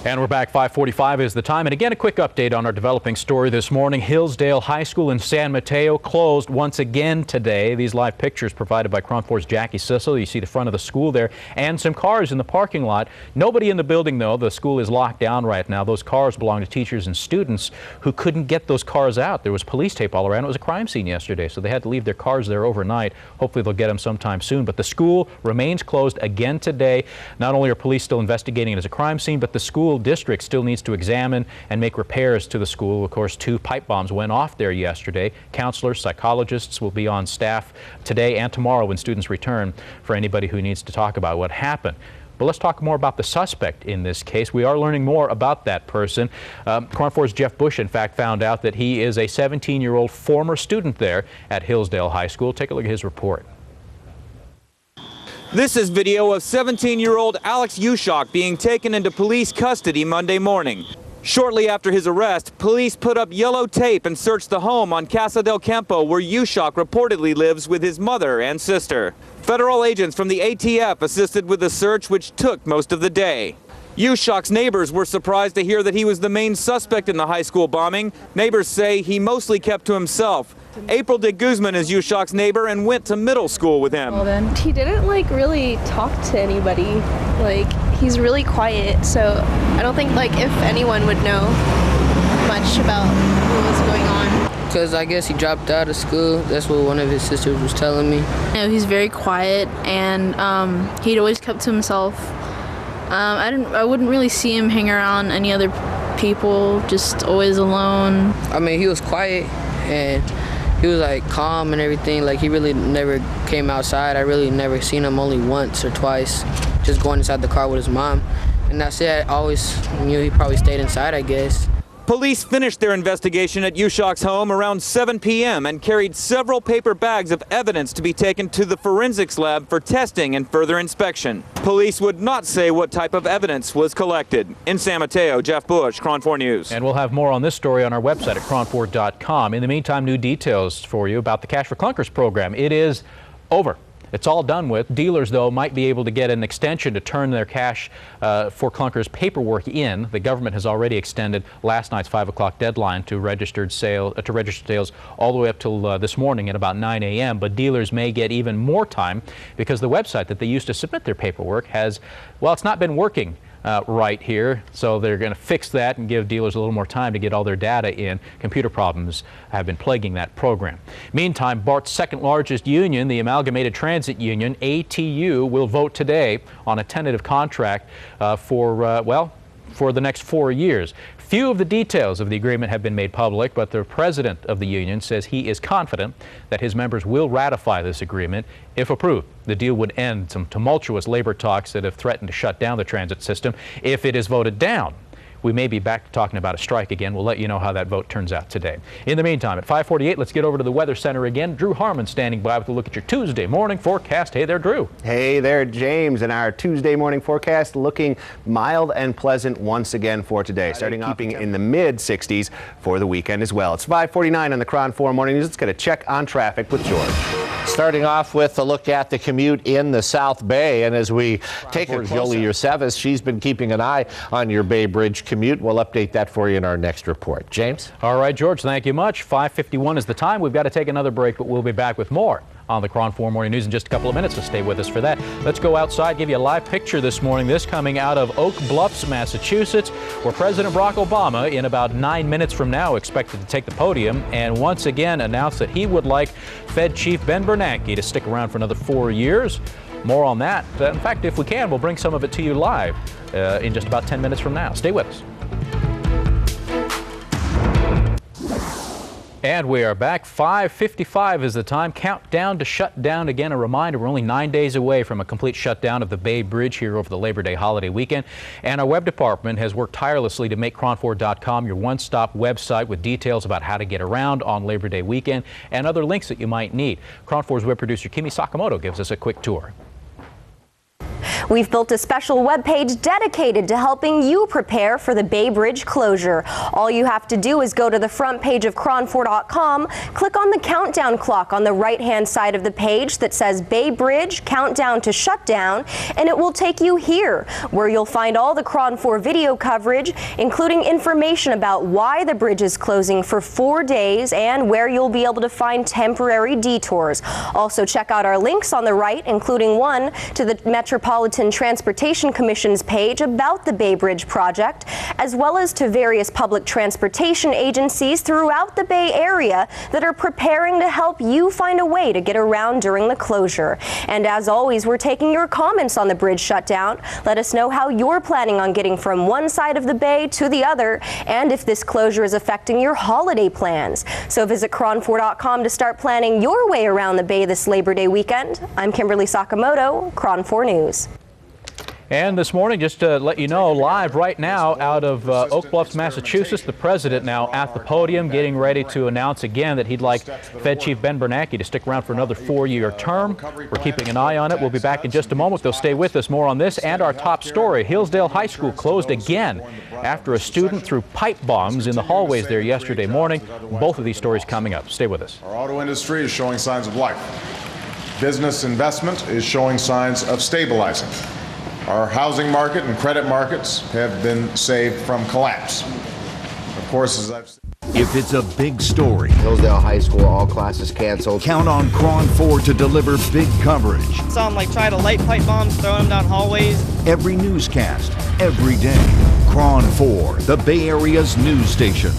And we're back. 5:45 is the time. And again, a quick update on our developing story this morning. Hillsdale High School in San Mateo closed once again today. These live pictures provided by KRON 4's Jackie Sissel. You see the front of the school there and some cars in the parking lot. Nobody in the building, though. The school is locked down right now. Those cars belong to teachers and students who couldn't get those cars out. There was police tape all around. It was a crime scene yesterday, so they had to leave their cars there overnight. Hopefully they'll get them sometime soon. But the school remains closed again today. Not only are police still investigating it as a crime scene, but the school district still needs to examine and make repairs to the school. Of course, 2 pipe bombs went off there yesterday. Counselors, psychologists will be on staff today and tomorrow when students return for anybody who needs to talk about what happened. But let's talk more about the suspect in this case. We are learning more about that person. KRON 4's Jeff Bush, in fact, found out that he is a 17-year-old former student there at Hillsdale High School. Take a look at his report. This is video of 17-year-old Alex Ushok being taken into police custody Monday morning. Shortly after his arrest, police put up yellow tape and searched the home on Casa del Campo where Ushok reportedly lives with his mother and sister. Federal agents from the ATF assisted with the search, which took most of the day. Ushok's neighbors were surprised to hear that he was the main suspect in the high school bombing. Neighbors say he mostly kept to himself. April de Guzman is Ushok's neighbor and went to middle school with him. He didn't really talk to anybody. He's really quiet, so I don't think if anyone would know much about what was going on. Because I guess he dropped out of school. That's what one of his sisters was telling me. He's very quiet, and he'd always kept to himself. I wouldn't really see him hang around any other people, just always alone. I mean, he was quiet and he was calm and everything. He really never came outside. I really never seen him, only once or twice, just going inside the car with his mom. And that's it. I always knew he probably stayed inside, I guess. Police finished their investigation at Ushok's home around 7 p.m. and carried several paper bags of evidence to be taken to the forensics lab for testing and further inspection. Police would not say what type of evidence was collected. In San Mateo, Jeff Bush, KRON 4 News. And we'll have more on this story on our website at KRON4.com. In the meantime, new details for you about the Cash for Clunkers program. It is over. It's all done with. Dealers, though, might be able to get an extension to turn their Cash for Clunkers paperwork in. The government has already extended last night's 5 o'clock deadline to register sales all the way up till this morning at about 9 a.m. But dealers may get even more time because the website that they used to submit their paperwork has, well, it's not been working right here, so they're going to fix that and give dealers a little more time to get all their data in. Computer problems have been plaguing that program. Meantime, BART's second largest union, the Amalgamated Transit Union, ATU, will vote today on a tentative contract for the next 4 years. Few of the details of the agreement have been made public, but the president of the union says he is confident that his members will ratify this agreement if approved. The deal would end some tumultuous labor talks that have threatened to shut down the transit system. If it is voted down, we may be back to talking about a strike again. We'll let you know how that vote turns out today. In the meantime, at 5:48, let's get over to the Weather Center again. Drew Harmon standing by with a look at your Tuesday morning forecast. Hey there, Drew. Hey there, James. And our Tuesday morning forecast looking mild and pleasant once again for today. Starting off keeping in the mid-60s for the weekend as well. It's 5:49 on the KRON 4 Morning News. Let's get a check on traffic with George. Starting off with a look at the commute in the South Bay, and as we take a Jolie Yourcevis, she's been keeping an eye on your Bay Bridge commute. We'll update that for you in our next report. James? All right, George, thank you much. 5:51 is the time. We've got to take another break, but we'll be back with more on the KRON 4 Morning News in just a couple of minutes, so stay with us for that. Let's go outside, give you a live picture this morning. This coming out of Oak Bluffs, Massachusetts, where President Barack Obama, in about 9 minutes from now, expected to take the podium and once again announce that he would like Fed Chief Ben Bernanke to stick around for another 4 years. More on that. In fact, if we can, we'll bring some of it to you live in just about 10 minutes from now. Stay with us. And we are back. 5:55 is the time. Countdown to shut down again. A reminder, we're only 9 days away from a complete shutdown of the Bay Bridge here over the Labor Day holiday weekend. And our web department has worked tirelessly to make KRON4.com your one-stop website with details about how to get around on Labor Day weekend and other links that you might need. KRON 4's web producer Kimi Sakamoto gives us a quick tour. We've built a special webpage dedicated to helping you prepare for the Bay Bridge closure. All you have to do is go to the front page of KRON4.com, click on the countdown clock on the right-hand side of the page that says Bay Bridge Countdown to Shutdown, and it will take you here, where you'll find all the KRON4 video coverage, including information about why the bridge is closing for 4 days and where you'll be able to find temporary detours. Also, check out our links on the right, including one to the Metropolitan Transportation Commission's page about the Bay Bridge project, as well as to various public transportation agencies throughout the Bay Area that are preparing to help you find a way to get around during the closure. And as always, we're taking your comments on the bridge shutdown. Let us know how you're planning on getting from one side of the bay to the other, and if this closure is affecting your holiday plans. So visit KRON4.com to start planning your way around the bay this Labor Day weekend. I'm Kimberly Sakamoto, KRON4 News. And this morning, just to let you know, live right now out of Oak Bluffs, Massachusetts, the president now at the podium getting ready to announce again that he'd like Fed Chief Ben Bernanke to stick around for another 4-year term. We're keeping an eye on it. We'll be back in just a moment. They'll stay with us. More on this and our top story. Hillsdale High School closed again after a student threw pipe bombs in the hallways there yesterday morning. Both of these stories coming up. Stay with us. Our auto industry is showing signs of life. Business investment is showing signs of stabilizing. Our housing market and credit markets have been saved from collapse. Of course, as I've said, if it's a big story, Hillsdale High School, all classes canceled. count on KRON 4 to deliver big coverage. Saw them like try to light pipe bombs, throw them down hallways. Every newscast, every day. KRON 4, the Bay Area's news station.